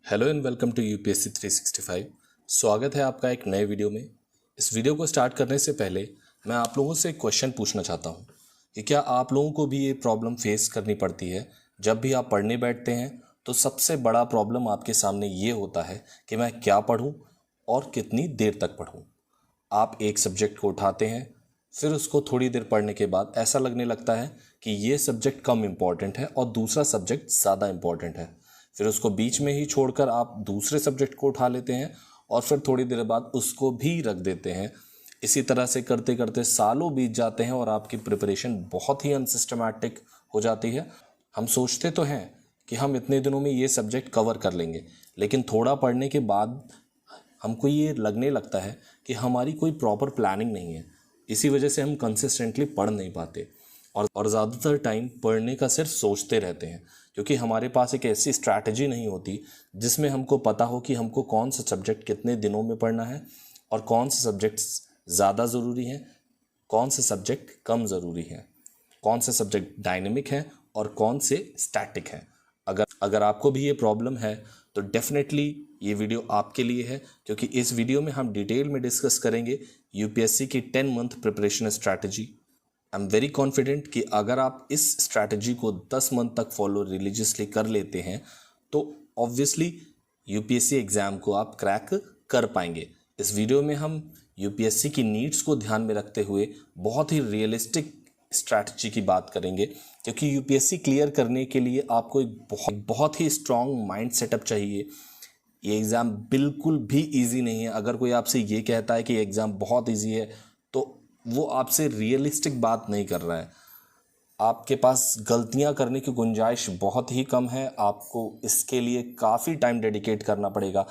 Hello and welcome to UPSC 365। स्वागत है आपका एक नए वीडियो में। इस वीडियो को स्टार्ट करने से पहले मैं आप लोगों से एक क्वेश्चन पूछना चाहता हूं कि क्या आप लोगों को भी ये प्रॉब्लम फेस करनी पड़ती है। जब भी आप पढ़ने बैठते हैं तो सबसे बड़ा प्रॉब्लम आपके सामने ये होता है कि मैं क्या पढूं और कितनी देर तक पढूं। आप एक सब्जेक्ट को उठाते हैं, फिर उसको थोड़ी देर पढ़ने के बाद ऐसा लगने लगता है कि ये सब्जेक्ट कम इम्पॉर्टेंट है और दूसरा सब्जेक्ट ज़्यादा इम्पॉर्टेंट है। फिर उसको बीच में ही छोड़कर आप दूसरे सब्जेक्ट को उठा लेते हैं और फिर थोड़ी देर बाद उसको भी रख देते हैं। इसी तरह से करते करते सालों बीत जाते हैं और आपकी प्रिपरेशन बहुत ही अनसिस्टमैटिक हो जाती है। हम सोचते तो हैं कि हम इतने दिनों में ये सब्जेक्ट कवर कर लेंगे, लेकिन थोड़ा पढ़ने के बाद हमको ये लगने लगता है कि हमारी कोई प्रॉपर प्लानिंग नहीं है। इसी वजह से हम कंसिस्टेंटली पढ़ नहीं पाते और ज़्यादातर टाइम पढ़ने का सिर्फ सोचते रहते हैं, क्योंकि हमारे पास एक ऐसी स्ट्रैटेजी नहीं होती जिसमें हमको पता हो कि हमको कौन सा सब्जेक्ट कितने दिनों में पढ़ना है और कौन से सब्जेक्ट्स ज़्यादा ज़रूरी हैं, कौन से सब्जेक्ट कम ज़रूरी हैं, कौन से सब्जेक्ट डायनेमिक हैं और कौन से स्टैटिक हैं। अगर आपको भी ये प्रॉब्लम है तो डेफिनेटली ये वीडियो आपके लिए है, क्योंकि इस वीडियो में हम डिटेल में डिस्कस करेंगे यूपीएससी की 10 month preparation strategy. I am very confident कि अगर आप इस स्ट्रैटेजी को 10 मंथ तक फॉलो रिलीजियसली कर लेते हैं तो ऑब्वियसली यूपीएससी एग्ज़ाम को आप क्रैक कर पाएंगे। इस वीडियो में हम यूपीएससी की नीड्स को ध्यान में रखते हुए बहुत ही रियलिस्टिक स्ट्रैटेजी की बात करेंगे, क्योंकि यूपीएससी क्लियर करने के लिए आपको एक बहुत ही स्ट्रॉन्ग माइंड सेटअप चाहिए। ये एग्ज़ाम बिल्कुल भी इजी नहीं है। अगर कोई आपसे ये कहता है कि एग्ज़ाम बहुत इजी है तो वो आपसे रियलिस्टिक बात नहीं कर रहा है। आपके पास गलतियां करने की गुंजाइश बहुत ही कम है। आपको इसके लिए काफ़ी टाइम डेडिकेट करना पड़ेगा।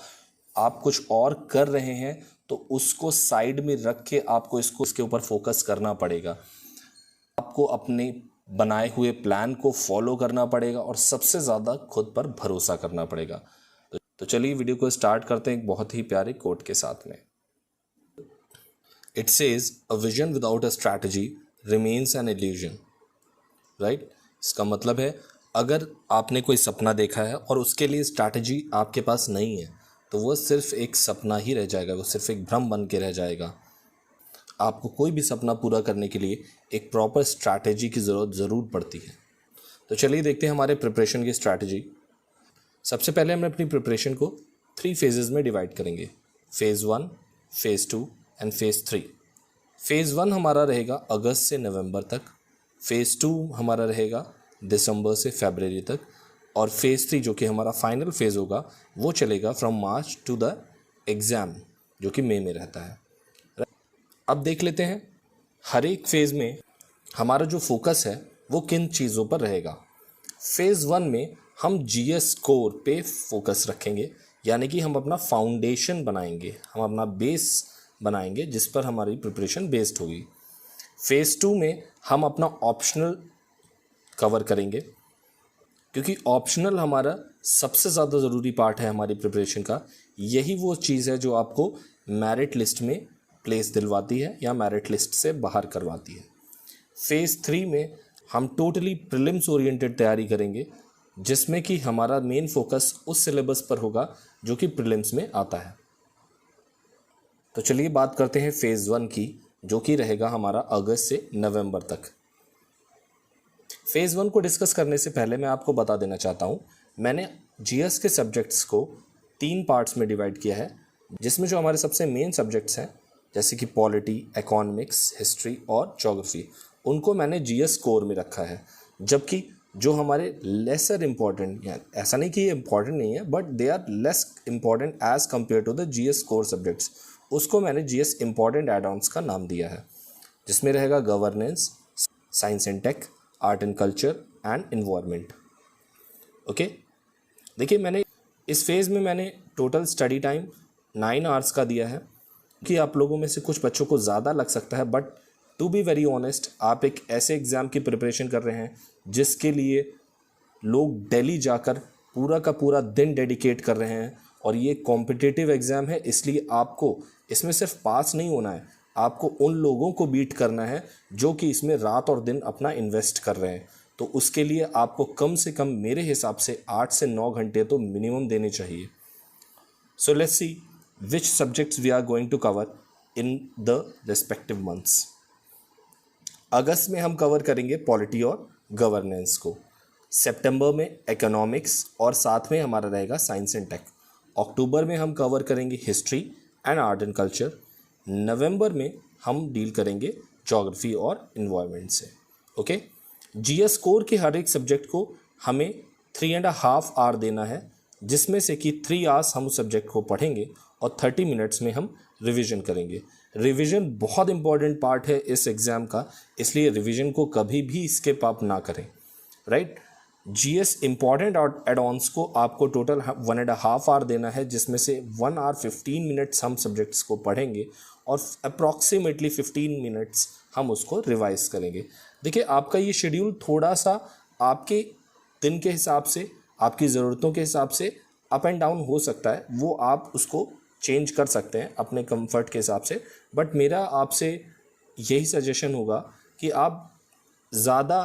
आप कुछ और कर रहे हैं तो उसको साइड में रख के आपको इसके ऊपर फोकस करना पड़ेगा। आपको अपने बनाए हुए प्लान को फॉलो करना पड़ेगा और सबसे ज़्यादा खुद पर भरोसा करना पड़ेगा। तो चलिए वीडियो को स्टार्ट करते हैं एक बहुत ही प्यारे कोट के साथ में। It says a vision without a strategy remains an illusion. Right, इसका मतलब है अगर आपने कोई सपना देखा है और उसके लिए स्ट्रैटेजी आपके पास नहीं है तो वह सिर्फ एक सपना ही रह जाएगा, वो सिर्फ एक भ्रम बन के रह जाएगा। आपको कोई भी सपना पूरा करने के लिए एक प्रॉपर स्ट्रैटेजी की ज़रूरत ज़रूर पड़ती है। तो चलिए देखते हैं हमारे प्रिपरेशन की स्ट्रैटेजी। सबसे पहले हम अपनी प्रिपरेशन को 3 फेजेज़ में डिवाइड करेंगे, phase 1, phase 2 and phase 3। Phase 1 हमारा रहेगा अगस्त से नवंबर तक, फेज़ 2 हमारा रहेगा दिसंबर से फरवरी तक, और फेज़ 3 जो कि हमारा फाइनल फेज़ होगा वो चलेगा from March two the exam जो कि मई में रहता है। अब देख लेते हैं हर एक फेज़ में हमारा जो फोकस है वो किन चीज़ों पर रहेगा। फेज़ 1 में हम जीएस कोर पे फोकस रखेंगे, यानी कि हम अपना फाउंडेशन बनाएंगे, हम अपना बेस बनाएंगे जिस पर हमारी प्रिपरेशन बेस्ड होगी। फेज़ 2 में हम अपना ऑप्शनल कवर करेंगे, क्योंकि ऑप्शनल हमारा सबसे ज़्यादा ज़रूरी पार्ट है हमारी प्रिपरेशन का। यही वो चीज़ है जो आपको मेरिट लिस्ट में प्लेस दिलवाती है या मेरिट लिस्ट से बाहर करवाती है। फेज़ 3 में हम टोटली प्रीलिम्स ओरिएंटेड तैयारी करेंगे, जिसमें कि हमारा मेन फोकस उस सिलेबस पर होगा जो कि प्रीलिम्स में आता है। तो चलिए बात करते हैं फेज़ 1 की, जो कि रहेगा हमारा अगस्त से नवंबर तक। फेज़ 1 को डिस्कस करने से पहले मैं आपको बता देना चाहता हूँ, मैंने जीएस के सब्जेक्ट्स को 3 पार्ट्स में डिवाइड किया है, जिसमें जो हमारे सबसे मेन सब्जेक्ट्स हैं जैसे कि पॉलिटी, इकोनॉमिक्स, हिस्ट्री और ज्योग्राफी, उनको मैंने जीएस कोर में रखा है। जबकि जो हमारे लेसर इम्पॉर्टेंट, ऐसा नहीं कि ये इम्पॉर्टेंट नहीं है, but they are less important as compare to the GS core subjects, उसको मैंने जीएस इम्पॉर्टेंट एड ऑन्स का नाम दिया है, जिसमें रहेगा governance, science and tech, art and culture and environment. Okay, देखिए मैंने इस फेज़ में मैंने टोटल स्टडी टाइम 9 आवर्स का दिया है, कि आप लोगों में से कुछ बच्चों को ज़्यादा लग सकता है, but to be very honest आप एक ऐसे एग्ज़ाम की प्रिपरेशन कर रहे हैं जिसके लिए लोग दिल्ली जाकर पूरा का पूरा दिन डेडिकेट कर रहे हैं, और ये कॉम्पिटिटिव एग्ज़ाम है, इसलिए आपको इसमें सिर्फ पास नहीं होना है, आपको उन लोगों को बीट करना है जो कि इसमें रात और दिन अपना इन्वेस्ट कर रहे हैं। तो उसके लिए आपको कम से कम मेरे हिसाब से 8 से 9 घंटे तो मिनिमम देने चाहिए। So let's see which subjects we are going to cover in the respective months. अगस्त में हम कवर करेंगे पॉलिटी और गवर्नेंस को, सितंबर में इकोनॉमिक्स और साथ में हमारा रहेगा साइंस एंड टेक, अक्टूबर में हम कवर करेंगे history and art and culture, नवंबर में हम डील करेंगे ज्योग्राफी और इन्वायरमेंट से। ओके, जीएस कोर के हर एक सब्जेक्ट को हमें 3.5 आवर देना है, जिसमें से कि 3 आवर्स हम उस सब्जेक्ट को पढ़ेंगे और 30 मिनट्स में हम रिवीजन करेंगे। रिवीजन बहुत इंपॉर्टेंट पार्ट है इस एग्ज़ाम का, इसलिए रिवीजन को कभी भी स्किप आप ना करें, right. GS important add ons को आपको टोटल 1.5 आवर देना है, जिसमें से 1 आवर 15 मिनट्स हम सब्जेक्ट्स को पढ़ेंगे और अप्रॉक्सीमेटली 15 मिनट्स हम उसको रिवाइज करेंगे। देखिए, आपका ये शेड्यूल थोड़ा सा आपके दिन के हिसाब से, आपकी ज़रूरतों के हिसाब से अप एंड डाउन हो सकता है, वो आप उसको चेंज कर सकते हैं अपने कंफर्ट के हिसाब से। बट मेरा आपसे यही सजेशन होगा कि आप ज़्यादा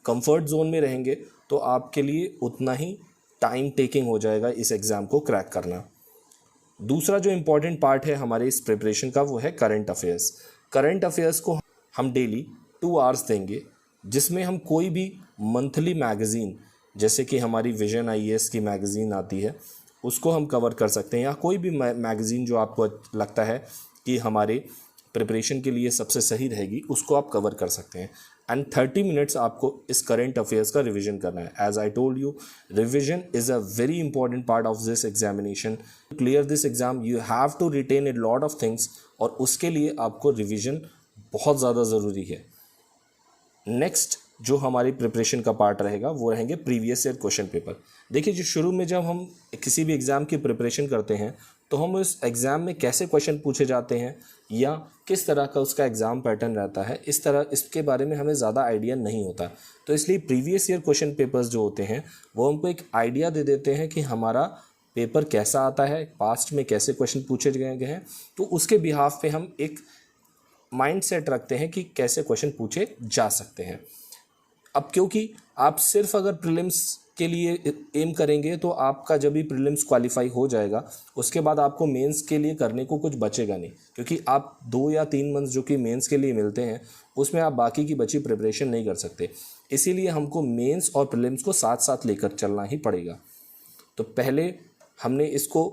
कंफर्ट जोन में रहेंगे तो आपके लिए उतना ही टाइम टेकिंग हो जाएगा इस एग्ज़ाम को क्रैक करना। दूसरा जो इम्पॉर्टेंट पार्ट है हमारे इस प्रिपरेशन का, वो है करंट अफेयर्स। करंट अफेयर्स को हम डेली 2 आवर्स देंगे, जिसमें हम कोई भी मंथली मैगज़ीन, जैसे कि हमारी विजन आईएएस की मैगज़ीन आती है, उसको हम कवर कर सकते हैं, या कोई भी मैगज़ीन जो आपको लगता है कि हमारे प्रिपरेशन के लिए सबसे सही रहेगी, उसको आप कवर कर सकते हैं। एंड 30 मिनट्स आपको इस करंट अफेयर्स का रिवीजन करना है। As I told you, revision is a very important part of this examination. To clear this exam you have to retain a lot of things, और उसके लिए आपको रिवीजन बहुत ज़्यादा ज़रूरी है। नेक्स्ट जो हमारी प्रिपरेशन का पार्ट रहेगा वो रहेंगे प्रीवियस ईयर क्वेश्चन पेपर। देखिए, जो शुरू में जब हम किसी भी एग्ज़ाम की प्रिपरेशन करते हैं तो हम उस एग्ज़ाम में कैसे क्वेश्चन पूछे जाते हैं या किस तरह का उसका एग्ज़ाम पैटर्न रहता है, इसके बारे में हमें ज़्यादा आइडिया नहीं होता। तो इसलिए प्रीवियस ईयर क्वेश्चन पेपर्स जो होते हैं वो हमको एक आइडिया दे देते हैं कि हमारा पेपर कैसा आता है, पास्ट में कैसे क्वेश्चन पूछे गए हैं। तो उसके बिहाफ पे हम एक माइंड सेट रखते हैं कि कैसे क्वेश्चन पूछे जा सकते हैं। अब क्योंकि आप सिर्फ अगर प्रीलिम्स के लिए एम करेंगे तो आपका जब भी प्रीलिम्स क्वालिफाई हो जाएगा उसके बाद आपको मेंस के लिए करने को कुछ बचेगा नहीं, क्योंकि आप 2 या 3 मंथ्स जो कि मेंस के लिए मिलते हैं उसमें आप बाकी की बची प्रिपरेशन नहीं कर सकते। इसीलिए हमको मेंस और प्रीलिम्स को साथ साथ लेकर चलना ही पड़ेगा। तो पहले हमने इसको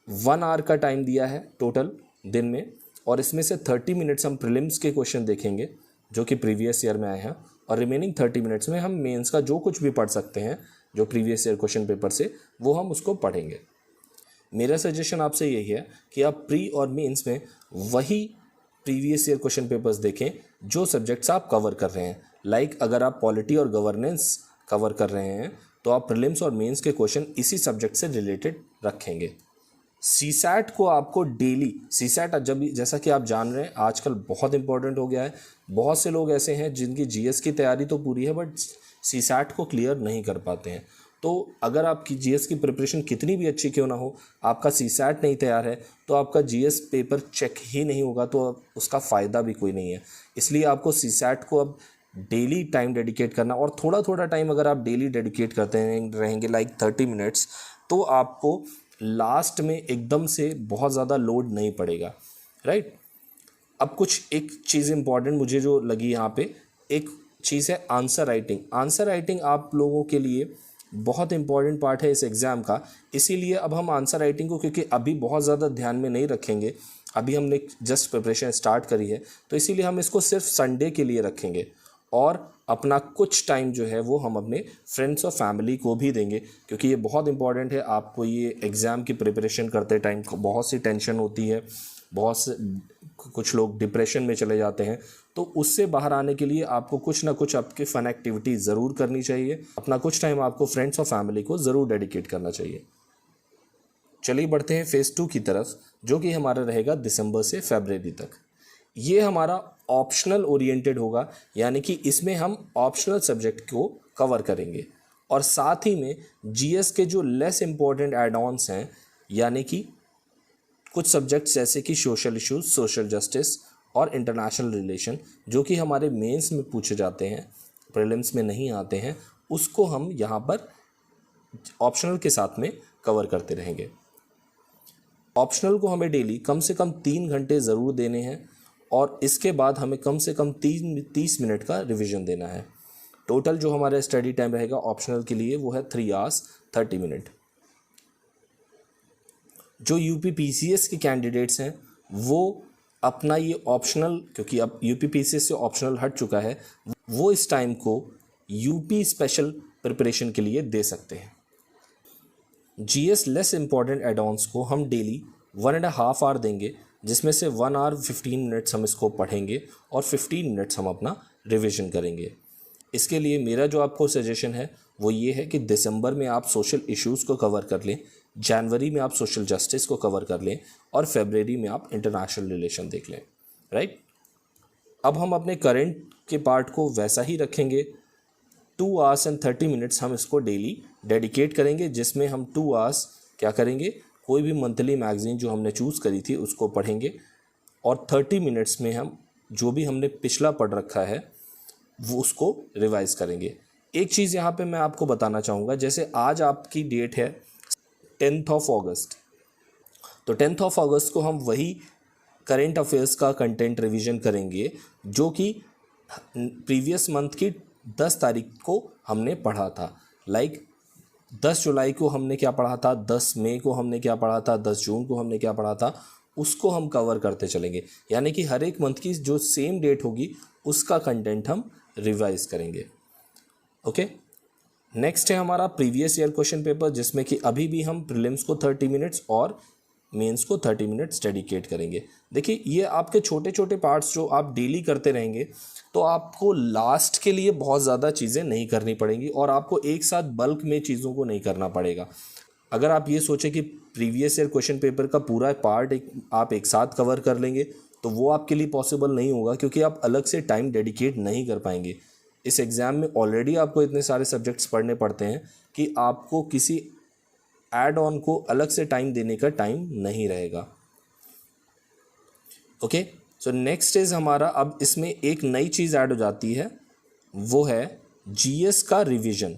1 आवर का टाइम दिया है टोटल दिन में, और इसमें से 30 मिनट्स हम प्रीलिम्स के क्वेश्चन देखेंगे जो कि प्रीवियस ईयर में आए हैं, और रिमेनिंग 30 मिनट्स में हम मेंस का जो कुछ भी पढ़ सकते हैं जो प्रीवियस ईयर क्वेश्चन पेपर से, वो हम उसको पढ़ेंगे। मेरा सजेशन आपसे यही है कि आप प्री और मेंस में वही प्रीवियस ईयर क्वेश्चन पेपर्स देखें जो सब्जेक्ट्स आप कवर कर रहे हैं। लाइक अगर आप पॉलिटी और गवर्नेंस कवर कर रहे हैं तो आप प्रीलिम्स और मेंस के क्वेश्चन इसी सब्जेक्ट से रिलेटेड रखेंगे। सीसैट को आपको डेली, सीसैट जब जैसा कि आप जान रहे हैं आजकल बहुत इंपॉर्टेंट हो गया है। बहुत से लोग ऐसे हैं जिनकी जीएस की तैयारी तो पूरी है बट सीसैट को क्लियर नहीं कर पाते हैं। तो अगर आपकी जीएस की प्रिपरेशन कितनी भी अच्छी क्यों ना हो, आपका सीसैट नहीं तैयार है तो आपका जीएस पेपर चेक ही नहीं होगा, तो उसका फ़ायदा भी कोई नहीं है। इसलिए आपको सीसैट को अब डेली टाइम डेडिकेट करना, और थोड़ा थोड़ा टाइम अगर आप डेली डेडिकेट करते रहेंगे लाइक 30 मिनट्स, तो आपको लास्ट में एकदम से बहुत ज़्यादा लोड नहीं पड़ेगा, राइट। अब कुछ एक चीज़ इंपॉर्टेंट मुझे जो लगी यहाँ पे, एक चीज़ है आंसर राइटिंग। आंसर राइटिंग आप लोगों के लिए बहुत इंपॉर्टेंट पार्ट है इस एग्ज़ाम का। इसीलिए अब हम आंसर राइटिंग को, क्योंकि अभी बहुत ज़्यादा ध्यान में नहीं रखेंगे, अभी हमने जस्ट प्रिपरेशन स्टार्ट करी है, तो इसीलिए हम इसको सिर्फ संडे के लिए रखेंगे, और अपना कुछ टाइम जो है वो हम अपने फ्रेंड्स और फैमिली को भी देंगे, क्योंकि ये बहुत इंपॉर्टेंट है। आपको ये एग्ज़ाम की प्रिपरेशन करते टाइम बहुत सी टेंशन होती है, बहुत से कुछ लोग डिप्रेशन में चले जाते हैं, तो उससे बाहर आने के लिए आपको कुछ ना कुछ आपकी फ़न एक्टिविटी ज़रूर करनी चाहिए। अपना कुछ टाइम आपको फ्रेंड्स और फैमिली को ज़रूर डेडिकेट करना चाहिए। चलिए बढ़ते हैं फेज़ 2 की तरफ, जो कि हमारा रहेगा दिसंबर से फरवरी तक। ये हमारा ऑप्शनल ओरिएंटेड होगा, यानी कि इसमें हम ऑप्शनल सब्जेक्ट को कवर करेंगे, और साथ ही में जीएस के जो लेस इम्पोर्टेंट एड ऑन्स हैं, यानी कि कुछ सब्जेक्ट्स जैसे कि सोशल इश्यूज, सोशल जस्टिस और इंटरनेशनल रिलेशन, जो कि हमारे मेंस में पूछे जाते हैं, प्रीलिम्स में नहीं आते हैं, उसको हम यहाँ पर ऑप्शनल के साथ में कवर करते रहेंगे। ऑप्शनल को हमें डेली कम से कम 3 घंटे ज़रूर देने हैं और इसके बाद हमें कम से कम 30 मिनट का रिवीजन देना है। टोटल जो हमारा स्टडी टाइम रहेगा ऑप्शनल के लिए वो है 3 आवर्स 30 मिनट। जो यूपी पीसीएस के कैंडिडेट्स हैं वो अपना ये ऑप्शनल, क्योंकि अब यूपी पीसीएस से ऑप्शनल हट चुका है, वो इस टाइम को यूपी स्पेशल प्रिपरेशन के लिए दे सकते हैं। जीएस लेस इम्पॉर्टेंट एडॉन्स को हम डेली 1.5 आवर देंगे, जिसमें से 1 आवर 15 मिनट्स हम इसको पढ़ेंगे और 15 मिनट्स हम अपना रिवीजन करेंगे। इसके लिए मेरा जो आपको सजेशन है वो ये है कि दिसंबर में आप सोशल इश्यूज़ को कवर कर लें, जनवरी में आप सोशल जस्टिस को कवर कर लें और फरवरी में आप इंटरनेशनल रिलेशन देख लें, राइट। अब हम अपने करंट के पार्ट को वैसा ही रखेंगे। 2 आवर्स एंड 30 मिनट्स हम इसको डेली डेडिकेट करेंगे, जिसमें हम 2 आवर्स क्या करेंगे, कोई भी मंथली मैगज़ीन जो हमने चूज़ करी थी उसको पढ़ेंगे और 30 मिनट्स में हम जो भी हमने पिछला पढ़ रखा है वो उसको रिवाइज़ करेंगे। एक चीज़ यहाँ पे मैं आपको बताना चाहूँगा, जैसे आज आपकी डेट है 10th ऑफ अगस्त, तो 10th ऑफ अगस्त को हम वही करेंट अफेयर्स का कंटेंट रिवीजन करेंगे जो कि प्रीवियस मंथ की 10 तारीख को हमने पढ़ा था। लाइक 10 जुलाई को हमने क्या पढ़ा था, 10 मई को हमने क्या पढ़ा था, 10 जून को हमने क्या पढ़ा था, उसको हम कवर करते चलेंगे। यानी कि हर एक मंथ की जो सेम डेट होगी उसका कंटेंट हम रिवाइज करेंगे। ओके, नेक्स्ट है हमारा प्रीवियस ईयर क्वेश्चन पेपर, जिसमें कि अभी भी हम प्रीलिम्स को 30 मिनट्स और मेंस को 30 मिनट्स डेडिकेट करेंगे। देखिए ये आपके छोटे छोटे पार्ट्स जो आप डेली करते रहेंगे तो आपको लास्ट के लिए बहुत ज़्यादा चीज़ें नहीं करनी पड़ेंगी और आपको एक साथ बल्क में चीज़ों को नहीं करना पड़ेगा। अगर आप ये सोचें कि प्रीवियस ईयर क्वेश्चन पेपर का पूरा पार्ट आप एक साथ कवर कर लेंगे तो वो आपके लिए पॉसिबल नहीं होगा, क्योंकि आप अलग से टाइम डेडिकेट नहीं कर पाएंगे। इस एग्ज़ाम में ऑलरेडी आपको इतने सारे सब्जेक्ट्स पढ़ने पड़ते हैं कि आपको किसी ऐड ऑन को अलग से टाइम देने का टाइम नहीं रहेगा। ओके, सो नेक्स्ट इज हमारा, अब इसमें एक नई चीज़ ऐड हो जाती है, वो है जीएस का रिवीजन।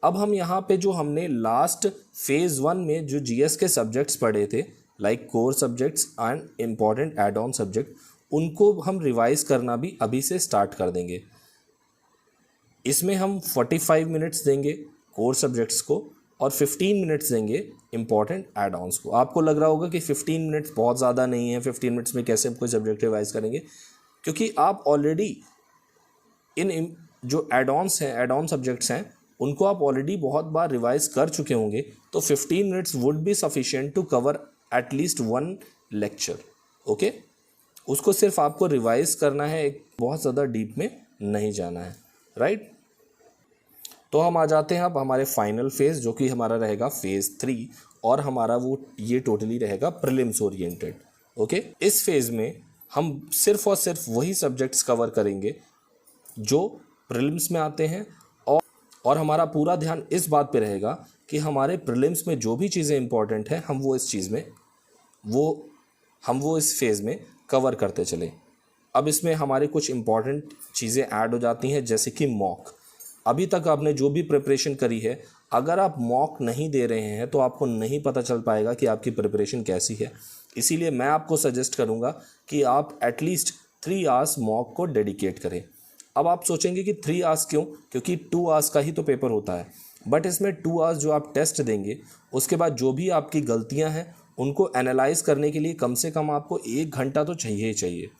अब हम यहाँ पे जो हमने लास्ट फेज़ 1 में जो जीएस के सब्जेक्ट्स पढ़े थे, like core subjects and important add on subject, उनको हम रिवाइज करना भी अभी से स्टार्ट कर देंगे। इसमें हम 45 मिनट्स देंगे कोर सब्जेक्ट्स को और 15 मिनट्स देंगे इंपॉर्टेंट एड ऑन्स को। आपको लग रहा होगा कि 15 मिनट्स बहुत ज़्यादा नहीं है, 15 मिनट्स में कैसे कोई सब्जेक्ट रिवाइज करेंगे, क्योंकि आप ऑलरेडी इन जो एड ऑन्स हैं, एड ऑन सब्जेक्ट्स हैं, उनको आप ऑलरेडी बहुत बार रिवाइज कर चुके होंगे। तो 15 minutes would be sufficient to cover at least 1 lecture. Okay, उसको सिर्फ आपको रिवाइज करना है, एक बहुत ज़्यादा डीप में नहीं जाना है, राइट। तो हम आ जाते हैं अब हमारे फाइनल फेज़, जो कि हमारा रहेगा फेज़ 3 और हमारा वो ये टोटली रहेगा प्रीलिम्स ओरिएंटेड। ओके, इस फेज़ में हम सिर्फ और सिर्फ वही सब्जेक्ट्स कवर करेंगे जो प्रीलिम्स में आते हैं और हमारा पूरा ध्यान इस बात पे रहेगा कि हमारे प्रीलिम्स में जो भी चीज़ें इंपॉर्टेंट हैं हम वो इस चीज़ में वो इस फेज़ में कवर करते चलें। अब इसमें हमारे कुछ इंपॉर्टेंट चीज़ें ऐड हो जाती हैं, जैसे कि मॉक। अभी तक आपने जो भी प्रिपरेशन करी है, अगर आप मॉक नहीं दे रहे हैं तो आपको नहीं पता चल पाएगा कि आपकी प्रिपरेशन कैसी है। इसीलिए मैं आपको सजेस्ट करूंगा कि आप एटलीस्ट 3 आवर्स मॉक को डेडिकेट करें। अब आप सोचेंगे कि 3 आवर्स क्यों, क्योंकि 2 आवर्स का ही तो पेपर होता है, बट इसमें 2 आवर्स जो आप टेस्ट देंगे उसके बाद जो भी आपकी गलतियाँ हैं उनको एनालाइज करने के लिए कम से कम आपको 1 घंटा तो चाहिए ही चाहिए।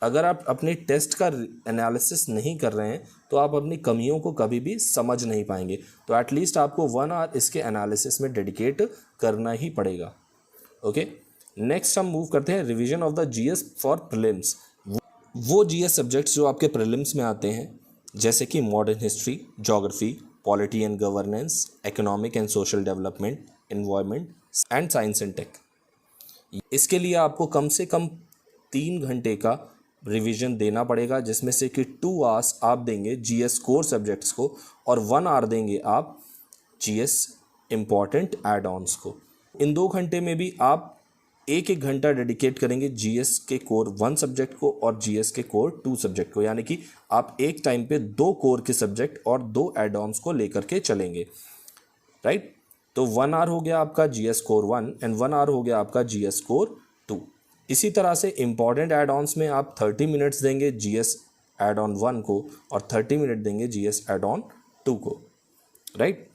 अगर आप अपने टेस्ट का एनालिसिस नहीं कर रहे हैं तो आप अपनी कमियों को कभी भी समझ नहीं पाएंगे। तो एटलीस्ट आपको 1 आवर इसके एनालिसिस में डेडिकेट करना ही पड़ेगा। ओके, नेक्स्ट हम मूव करते हैं revision of the GS for prelims. वो जीएस सब्जेक्ट्स जो आपके प्रीलिम्स में आते हैं, जैसे कि modern history, geography, polity and governance, economic and social development, environment and science and tech. इसके लिए आपको कम से कम 3 घंटे का रिवीजन देना पड़ेगा, जिसमें से कि 2 आवर्स आप देंगे जीएस कोर सब्जेक्ट्स को और 1 आवर देंगे आप जीएस इम्पॉर्टेंट एड ऑन्स को। इन 2 घंटे में भी आप 1-1 घंटा डेडिकेट करेंगे जीएस के कोर 1 सब्जेक्ट को और जीएस के कोर 2 सब्जेक्ट को, यानी कि आप एक टाइम पे 2 कोर के सब्जेक्ट और 2 एड ऑन्स को लेकर के चलेंगे, राइट। तो 1 आवर हो गया आपका GS कोर 1 एंड 1 आवर हो गया आपका GS कोर 2। इसी तरह से इंपॉर्टेंट एड ऑन्स में आप 30 मिनट्स देंगे GS एड ऑन 1 को और 30 मिनट देंगे GS एड ऑन 2 को, राइट।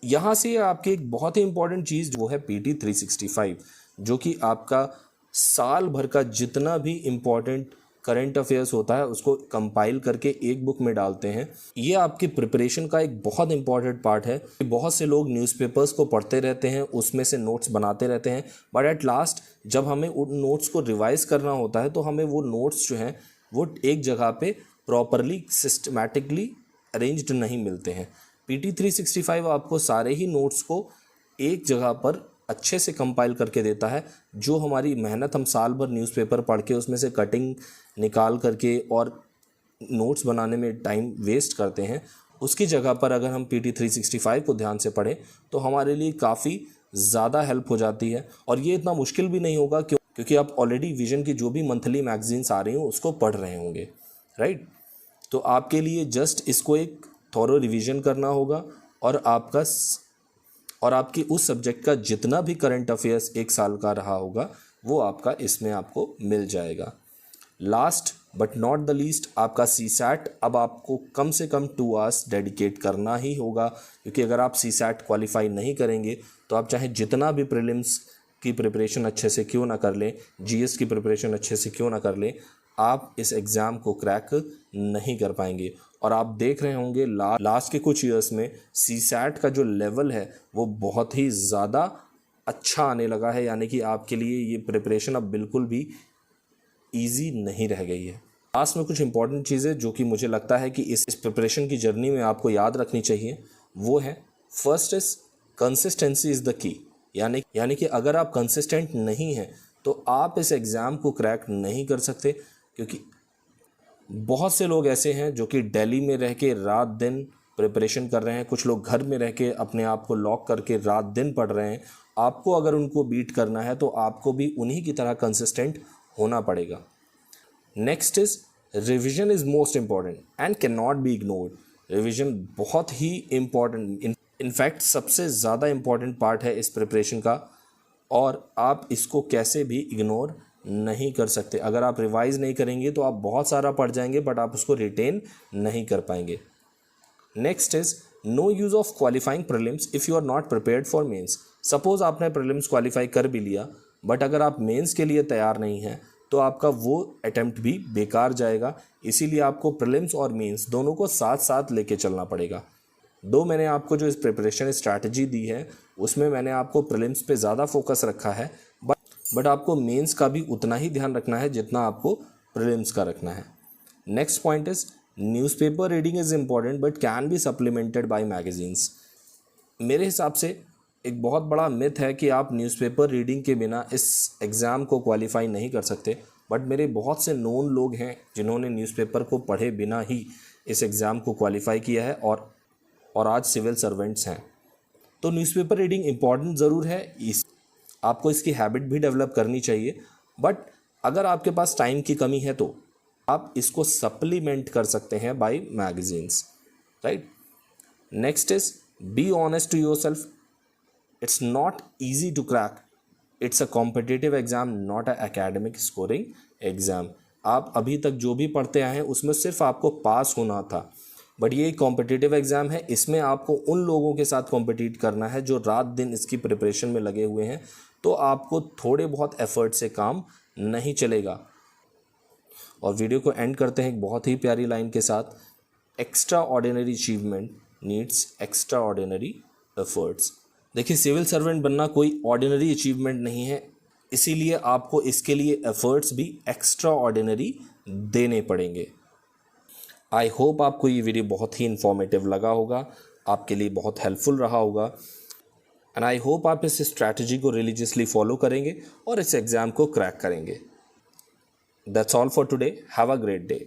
यहाँ से आपकी एक बहुत ही इंपॉर्टेंट चीज़ वो है PT 365, जो कि आपका साल भर का जितना भी इम्पॉर्टेंट करंट अफेयर्स होता है उसको कंपाइल करके एक बुक में डालते हैं। ये आपकी प्रिपरेशन का एक बहुत इंपॉर्टेंट पार्ट है। बहुत से लोग न्यूज़पेपर्स को पढ़ते रहते हैं, उसमें से नोट्स बनाते रहते हैं, बट एट लास्ट जब हमें उन नोट्स को रिवाइज करना होता है तो हमें वो नोट्स जो हैं वो एक जगह पे प्रॉपरली सिस्टमैटिकली अरेंज्ड नहीं मिलते हैं। PT 365 आपको सारे ही नोट्स को एक जगह पर अच्छे से कंपाइल करके देता है। जो हमारी मेहनत हम साल भर न्यूज़पेपर पढ़ के उसमें से कटिंग निकाल करके और नोट्स बनाने में टाइम वेस्ट करते हैं, उसकी जगह पर अगर हम PT 365 को ध्यान से पढ़ें तो हमारे लिए काफ़ी ज़्यादा हेल्प हो जाती है। और ये इतना मुश्किल भी नहीं होगा क्योंकि आप ऑलरेडी विजन की जो भी मंथली मैगजीन्स आ रही हो उसको पढ़ रहे होंगे, राइट। तो आपके लिए जस्ट इसको एक थॉरो रिवीजन करना होगा और आपकी उस सब्जेक्ट का जितना भी करंट अफेयर्स एक साल का रहा होगा वो आपका इसमें आपको मिल जाएगा। Last but not the least, आपका CSAT अब आपको कम से कम 2 आवर्स डेडिकेट करना ही होगा, क्योंकि अगर आप CSAT क्वालिफाई नहीं करेंगे तो आप चाहे जितना भी प्रीलिम्स की प्रिपरेशन अच्छे से क्यों ना कर लें, GS की प्रिपरेशन अच्छे से क्यों ना कर लें, आप इस एग्ज़ाम को क्रैक नहीं कर पाएंगे। और आप देख रहे होंगे लास्ट के कुछ ईयर्स में CSAT का जो लेवल है वो बहुत ही ज़्यादा अच्छा आने लगा है, यानी कि आपके लिए ये प्रिपरेशन अब बिल्कुल भी ईजी नहीं रह गई है। लास्ट में कुछ इंपॉर्टेंट चीज़ें जो कि मुझे लगता है कि इस प्रिपरेशन की जर्नी में आपको याद रखनी चाहिए, वो है first is consistency is the key. यानी कि अगर आप कंसिस्टेंट नहीं हैं तो आप इस एग्ज़ाम को क्रैक नहीं कर सकते, क्योंकि बहुत से लोग ऐसे हैं जो कि दिल्ली में रह के रात दिन प्रिपरेशन कर रहे हैं, कुछ लोग घर में रह के अपने आप को लॉक करके रात दिन पढ़ रहे हैं। आपको अगर उनको बीट करना है तो आपको भी उन्हीं की तरह कंसिस्टेंट होना पड़ेगा। Next is revision is most important and can not be ignored. Revision बहुत ही इम्पॉर्टेंट, इनफैक्ट सबसे ज़्यादा इम्पॉर्टेंट पार्ट है इस प्रिपरेशन का, और आप इसको कैसे भी इग्नोर नहीं कर सकते। अगर आप रिवाइज़ नहीं करेंगे तो आप बहुत सारा पढ़ जाएंगे बट आप उसको रिटेन नहीं कर पाएंगे। Next is no use of qualifying prelims if you are not prepared for mains. Suppose आपने प्रीलिम्स क्वालिफाई कर भी लिया बट अगर आप मेंस के लिए तैयार नहीं हैं तो आपका वो अटेम्प्ट भी बेकार जाएगा। इसीलिए आपको प्रीलिम्स और मेंस दोनों को साथ साथ लेके चलना पड़ेगा। मैंने आपको जो इस प्रिपरेशन स्ट्रैटेजी दी है उसमें मैंने आपको प्रीलिम्स पे ज़्यादा फोकस रखा है, बट आपको मेंस का भी उतना ही ध्यान रखना है जितना आपको प्रीलिम्स का रखना है। Next point is newspaper reading is important but can be supplemented by magazines. मेरे हिसाब से एक बहुत बड़ा मिथ है कि आप न्यूज़पेपर रीडिंग के बिना इस एग्ज़ाम को क्वालिफाई नहीं कर सकते, बट मेरे बहुत से नोन लोग हैं जिन्होंने न्यूज़पेपर को पढ़े बिना ही इस एग्ज़ाम को क्वालिफाई किया है और आज सिविल सर्वेंट्स हैं। तो न्यूज़पेपर रीडिंग इम्पॉर्टेंट ज़रूर है, आपको इसकी हैबिट भी डेवलप करनी चाहिए, बट अगर आपके पास टाइम की कमी है तो आप इसको सप्लीमेंट कर सकते हैं by magazines, right. Next is be honest to yourself. It's not easy to crack, it's a competitive exam, not a academic scoring exam. आप अभी तक जो भी पढ़ते आए हैं उसमें सिर्फ आपको पास होना था, बट ये एक कॉम्पिटिटिव एग्ज़ाम है। इसमें आपको उन लोगों के साथ कॉम्पिटिट करना है जो रात दिन इसकी प्रिपरेशन में लगे हुए हैं, तो आपको थोड़े बहुत एफर्ट से काम नहीं चलेगा। और वीडियो को एंड करते हैं एक बहुत ही प्यारी लाइन के साथ, extra ordinary achievement needs extra ordinary efforts. देखिए, सिविल सर्वेंट बनना कोई ऑर्डिनरी अचीवमेंट नहीं है, इसीलिए आपको इसके लिए एफर्ट्स भी एक्स्ट्रा ऑर्डिनरी देने पड़ेंगे। आई होप आपको ये वीडियो बहुत ही इन्फॉर्मेटिव लगा होगा, आपके लिए बहुत हेल्पफुल रहा होगा, एंड आई होप आप इस स्ट्रैटेजी को रिलीजियसली फॉलो करेंगे और इस एग्ज़ाम को क्रैक करेंगे। That's all for today, have a great day.